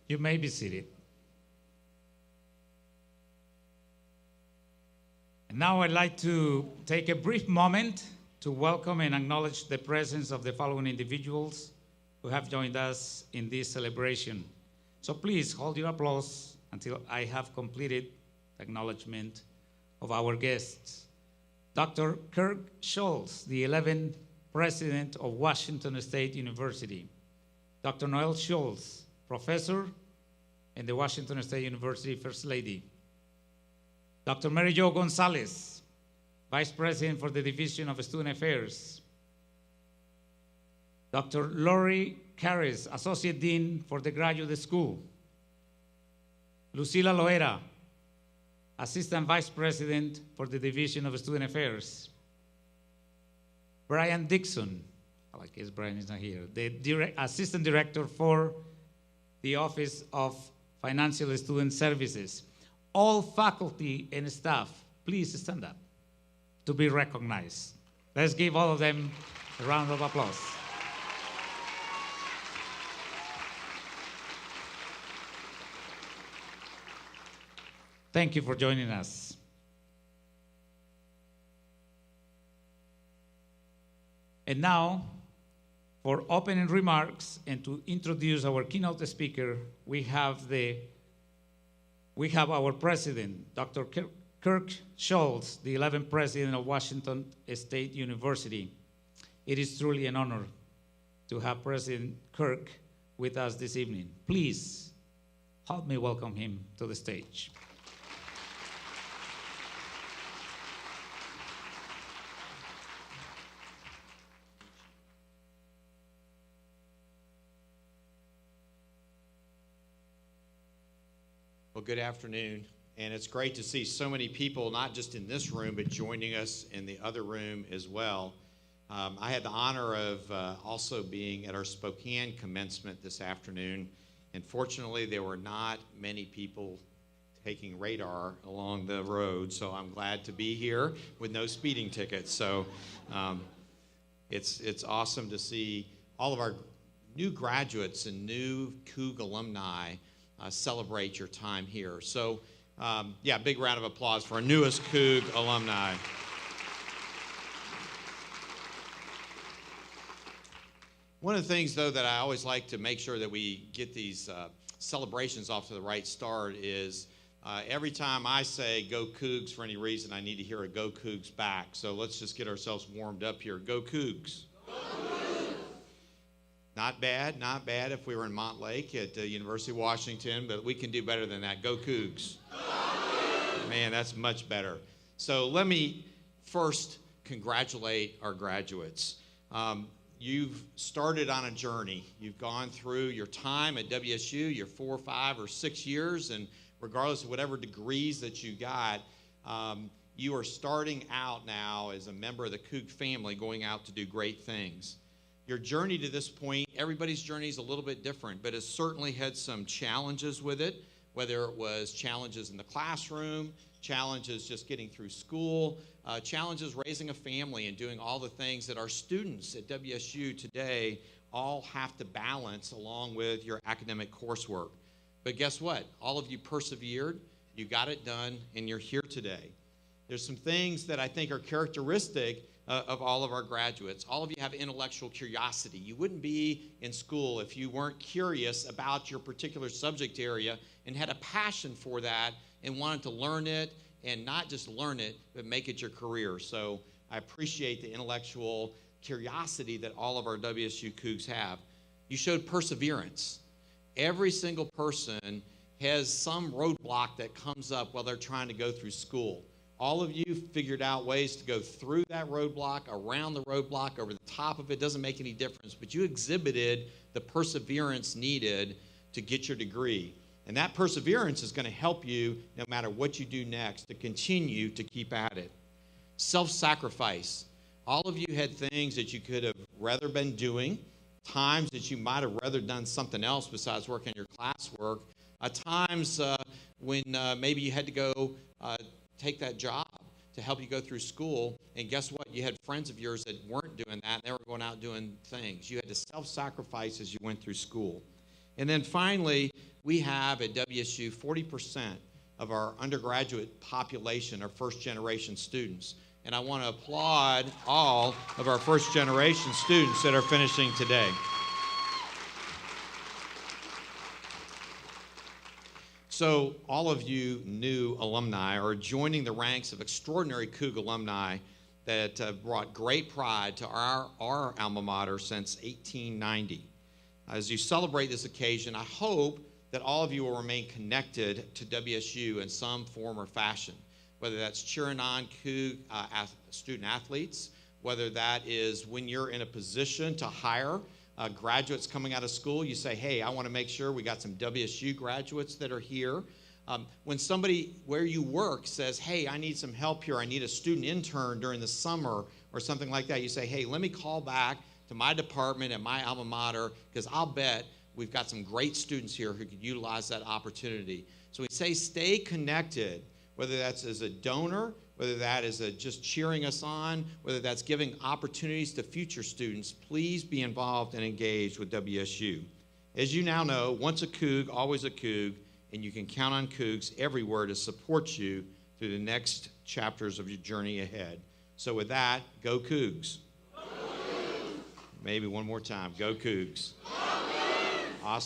You may be seated. And now I'd like to take a brief moment to welcome and acknowledge the presence of the following individuals who have joined us in this celebration. So please hold your applause until I have completed acknowledgement of our guests. Dr. Kirk Schultz, the 11th President of Washington State University. Dr. Noel Schultz, Professor and the Washington State University First Lady. Dr. Mary Jo Gonzalez, Vice President for the Division of Student Affairs. Dr. Lori Carris, Associate Dean for the Graduate School. Lucila Loera, Assistant Vice President for the Division of Student Affairs. Brian Dixon, I guess Brian is not here, the Assistant Director for the Office of Financial Student Services. All faculty and staff, please stand up to be recognized. Let's give all of them a round of applause. Thank you for joining us. And now, for opening remarks and to introduce our keynote speaker, we have our president, Dr. Kirk Schultz, the 11th President of Washington State University. It is truly an honor to have President Kirk with us this evening. Please help me welcome him to the stage. Well, good afternoon, and it's great to see so many people, not just in this room, but joining us in the other room as well. I had the honor of also being at our Spokane commencement this afternoon, and fortunately there were not many people taking radar along the road, so I'm glad to be here with no speeding tickets. So it's awesome to see all of our new graduates and new Coug alumni celebrate your time here. So, yeah, big round of applause for our newest Coug alumni. One of the things, though, that I always like to make sure that we get these celebrations off to the right start is every time I say go Cougs for any reason, I need to hear a go Cougs back. So let's just get ourselves warmed up here. Go Cougs. Go Cougs. Not bad, not bad if we were in Montlake at the University of Washington, but we can do better than that. Go Cougs. Go Cougs. Man, that's much better. So let me first congratulate our graduates. You've started on a journey. You've gone through your time at WSU, your 4, 5, or 6 years, and regardless of whatever degrees that you got, you are starting out now as a member of the Coug family going out to do great things. Your journey to this point, everybody's journey is a little bit different, but it's certainly had some challenges with it, whether it was challenges in the classroom, challenges just getting through school, challenges raising a family and doing all the things that our students at WSU today all have to balance along with your academic coursework. But guess what? All of you persevered, you got it done, and you're here today. There's some things that I think are characteristic of all of our graduates. All of you have intellectual curiosity. You wouldn't be in school if you weren't curious about your particular subject area and had a passion for that and wanted to learn it, and not just learn it, but make it your career. So I appreciate the intellectual curiosity that all of our WSU Cougs have. You showed perseverance. Every single person has some roadblock that comes up while they're trying to go through school. All of you figured out ways to go through that roadblock, around the roadblock, over the top of it. Doesn't make any difference, but you exhibited the perseverance needed to get your degree. And that perseverance is going to help you no matter what you do next to continue to keep at it. Self-sacrifice. All of you had things that you could have rather been doing, times that you might have rather done something else besides working on your classwork, times when maybe you had to go take that job to help you go through school, and guess what? You had friends of yours that weren't doing that, and they were going out doing things. You had to self-sacrifice as you went through school. And then finally, We have at WSU 40% of our undergraduate population are first-generation students. And I want to applaud all of our first-generation students that are finishing today. So all of you new alumni are joining the ranks of extraordinary Coug alumni that brought great pride to our alma mater since 1890. As you celebrate this occasion, I hope that all of you will remain connected to WSU in some form or fashion, whether that's cheering on Coug student athletes, whether that is when you're in a position to hire graduates coming out of school, you say, hey, I want to make sure we got some WSU graduates that are here. When somebody where you work says, hey, I need some help here, I need a student intern during the summer or something like that, you say, hey, let me call back to my department at my alma mater, because I'll bet we've got some great students here who could utilize that opportunity. So we say stay connected, whether that's as a donor, whether that is just cheering us on, whether that's giving opportunities to future students. Please be involved and engaged with WSU. As you now know, once a Coug, always a Coug, and you can count on Cougs everywhere to support you through the next chapters of your journey ahead. So with that, go Cougs. Go Cougs. Maybe one more time, go Cougs. Go Cougs. Awesome.